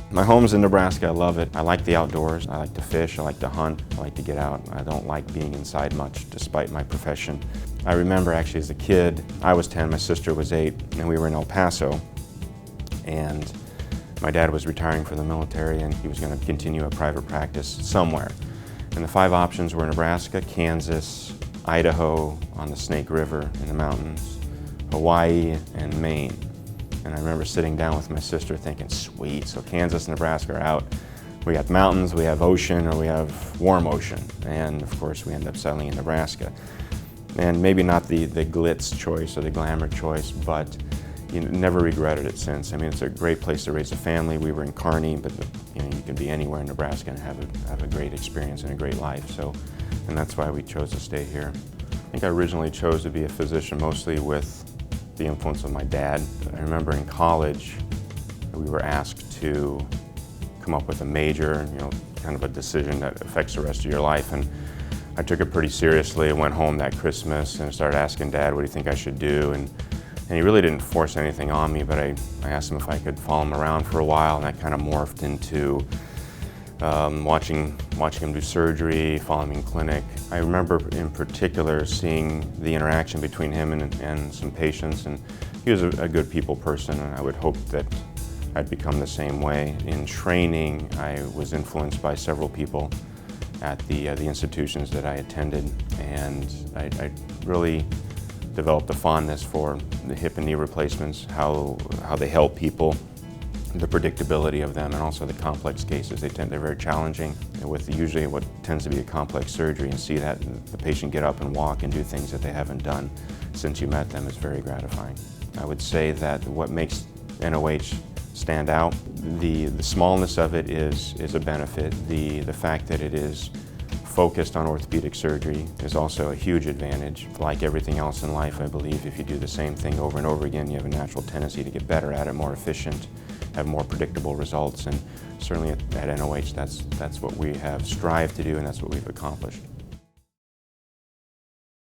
My home's in Nebraska. I love it. I like the outdoors. I like to fish. I like to hunt. I like to get out. I don't like being inside much, despite my profession. I remember actually as a kid, I was 10, my sister was 8, and we were in El Paso. And my dad was retiring from the military, and he was going to continue a private practice somewhere. And the 5 options were Nebraska, Kansas, Idaho on the Snake River in the mountains, Hawaii, and Maine. And I remember sitting down with my sister thinking, sweet, so Kansas and Nebraska are out. We got mountains, we have ocean, or we have warm ocean. And of course we end up settling in Nebraska. And maybe not the glitz choice or the glamour choice, but never regretted it since. I mean, it's a great place to raise a family. We were in Kearney, but you can be anywhere in Nebraska and have a great experience and a great life. So, and that's why we chose to stay here. I think I originally chose to be a physician mostly with the influence of my dad. I remember in college, we were asked to come up with a major, kind of a decision that affects the rest of your life. And I took it pretty seriously. I went home that Christmas and started asking Dad, what do you think I should do? And he really didn't force anything on me, but I asked him if I could follow him around for a while, and that kind of morphed into watching him do surgery, following him in clinic. I remember in particular seeing the interaction between him and some patients, and he was a good people person, and I would hope that I'd become the same way. In training, I was influenced by several people at the institutions that I attended, and I really developed a fondness for the hip and knee replacements, how they help people, the predictability of them, and also the complex cases. They're very challenging, and with usually what tends to be a complex surgery, and see that the patient get up and walk and do things that they haven't done since you met them is very gratifying. I would say that what makes NOH stand out, the smallness of it is a benefit. The fact that it is focused on orthopedic surgery is also a huge advantage. Like everything else in life, I believe if you do the same thing over and over again, you have a natural tendency to get better at it, more efficient, have more predictable results, and certainly at NOH that's what we have strived to do, and that's what we've accomplished.